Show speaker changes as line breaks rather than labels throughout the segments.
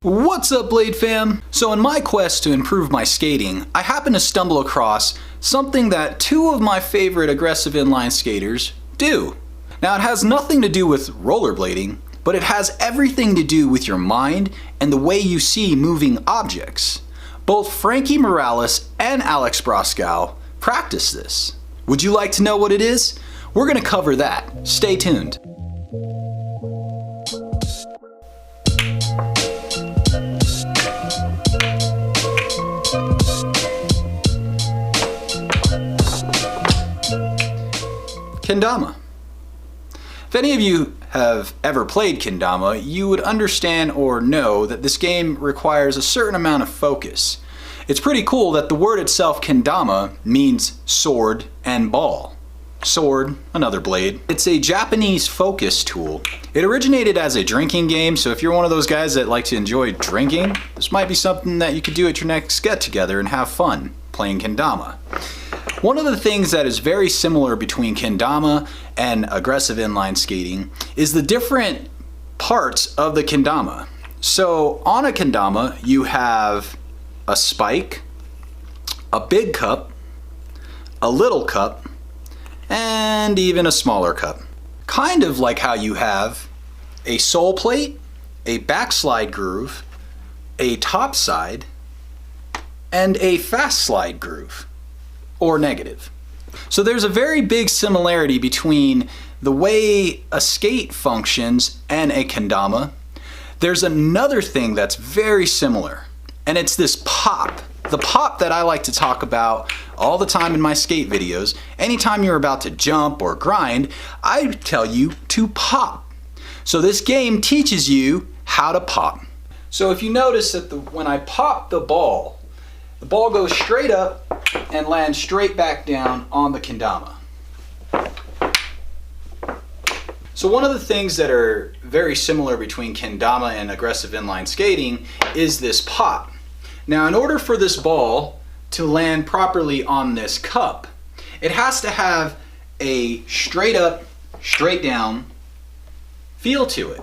What's up, Blade fam? So in my quest to improve my skating, I happened to stumble across something that two of my favorite aggressive inline skaters do. Now it has nothing to do with rollerblading, but it has everything to do with your mind and the way you see moving objects. Both Frankie Morales and Alex Broskow practice this. Would you like to know what it is? We're gonna cover that. Stay tuned. Kendama. If any of you have ever played Kendama, you would understand or know that this game requires a certain amount of focus. It's pretty cool that the word itself, Kendama, means sword and ball. Sword, another blade. It's a Japanese focus tool. It originated as a drinking game, so if you're one of those guys that like to enjoy drinking, this might be something that you could do at your next get-together and have fun playing Kendama. One of the things that is very similar between Kendama and aggressive inline skating is the different parts of the Kendama. So on a Kendama, you have a spike, a big cup, a little cup, and even a smaller cup. Kind of like how you have a sole plate, a backslide groove, a top side, and a fast slide groove. Or negative. So there's a very big similarity between the way a skate functions and a kendama. There's another thing that's very similar, and it's this pop. The pop that I like to talk about all the time in my skate videos. Anytime you're about to jump or grind, I tell you to pop. So this game teaches you how to pop. So if you notice that when I pop the ball goes straight up and lands straight back down on the kendama. So one of the things that are very similar between kendama and aggressive inline skating is this pop. Now in order for this ball to land properly on this cup, it has to have a straight up, straight down feel to it.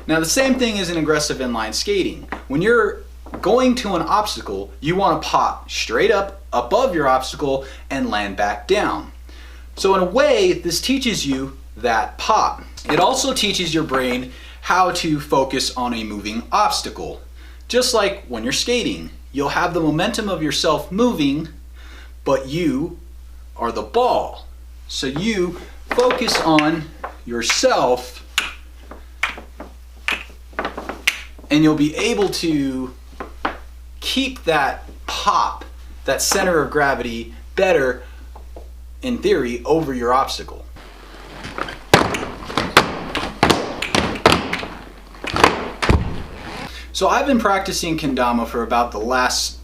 Now the same thing is in aggressive inline skating. When you're going to an obstacle, you want to pop straight up above your obstacle and land back down. So in a way, this teaches you that pop. It also teaches your brain how to focus on a moving obstacle. Just like when you're skating, you'll have the momentum of yourself moving, but you are the ball. So you focus on yourself and you'll be able to keep that pop, that center of gravity, better, in theory, over your obstacle. So I've been practicing kendama for about the last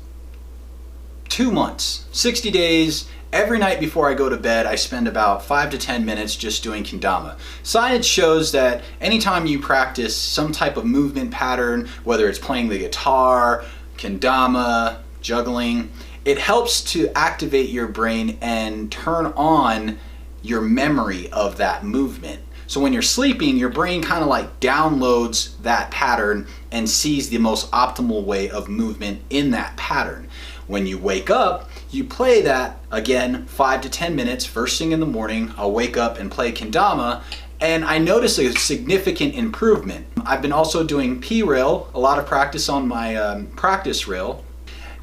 2 months, 60 days. Every night before I go to bed, I spend about 5 to 10 minutes just doing kendama. Science shows that anytime you practice some type of movement pattern, whether it's playing the guitar, kendama, juggling, it helps to activate your brain and turn on your memory of that movement. So when you're sleeping, your brain kind of like downloads that pattern and sees the most optimal way of movement in that pattern. When you wake up, you play that again 5 to 10 minutes first thing in the morning. I'll wake up and play kendama, and I notice a significant improvement. I've been also doing P-rail, a lot of practice on my practice rail.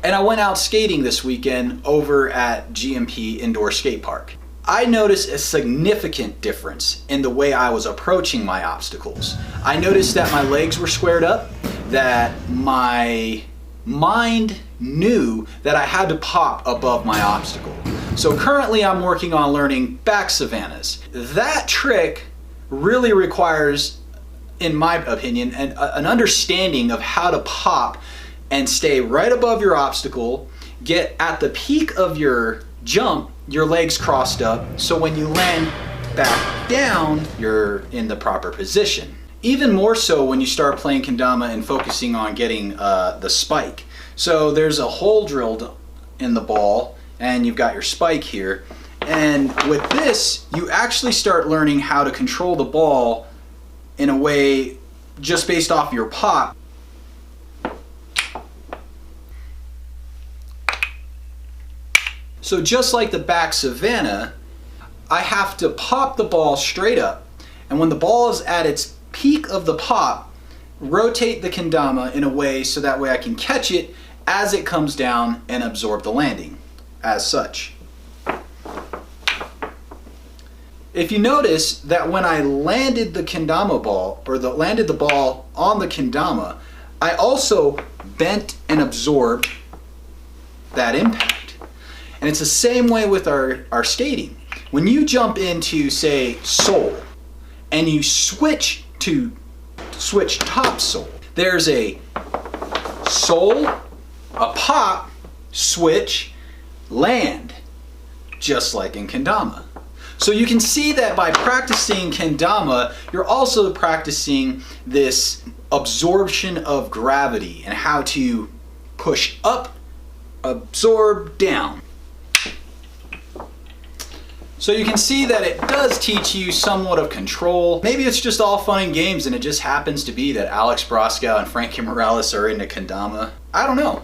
And I went out skating this weekend over at GMP Indoor Skate Park. I noticed a significant difference in the way I was approaching my obstacles. I noticed that my legs were squared up, that my mind knew that I had to pop above my obstacle. So currently I'm working on learning back savannas. That trick really requires, in my opinion, an understanding of how to pop and stay right above your obstacle, get at the peak of your jump, your legs crossed up, so when you land back down, you're in the proper position. Even more so when you start playing kendama and focusing on getting the spike. So there's a hole drilled in the ball and you've got your spike here. And with this, you actually start learning how to control the ball in a way just based off your pop. So just like the back Savannah, I have to pop the ball straight up, and when the ball is at its peak of the pop, rotate the kendama in a way so that way I can catch it as it comes down and absorb the landing as such. If you notice that when I landed the kendama ball, or landed the ball on the kendama, I also bent and absorbed that impact. And it's the same way with our skating. When you jump into, say, sole, and you switch top sole, there's a sole, a pop, switch, land, just like in kendama. So you can see that by practicing kendama, you're also practicing this absorption of gravity and how to push up, absorb, down. So you can see that it does teach you somewhat of control. Maybe it's just all fun and games and it just happens to be that Alex Broskow and Frankie Morales are into kendama. I don't know.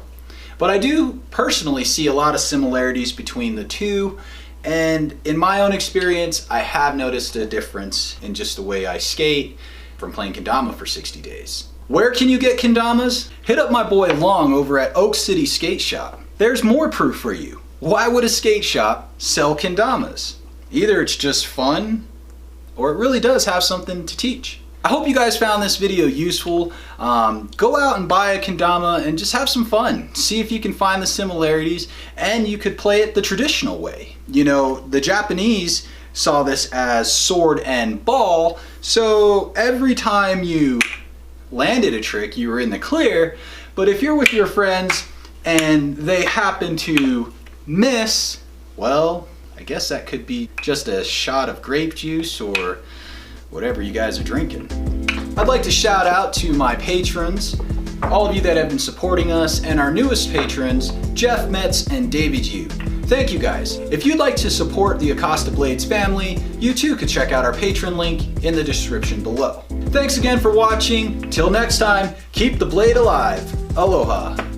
But I do personally see a lot of similarities between the two. And in my own experience, I have noticed a difference in just the way I skate from playing kendama for 60 days. Where can you get kendamas? Hit up my boy Long over at Oak City Skate Shop. There's more proof for you. Why would a skate shop sell kendamas? Either it's just fun, or it really does have something to teach. I hope you guys found this video useful. Go out and buy a kendama and just have some fun. See if you can find the similarities, and you could play it the traditional way. You know, the Japanese saw this as sword and ball, so every time you landed a trick, you were in the clear. But if you're with your friends and they happen to miss, well, I guess that could be just a shot of grape juice or whatever you guys are drinking. I'd like to shout out to my patrons, all of you that have been supporting us, and our newest patrons, Jeff Metz and David Yu. Thank you guys. If you'd like to support the Acosta Blades family, you too could check out our Patreon link in the description below. Thanks again for watching. Till next time, keep the blade alive. Aloha.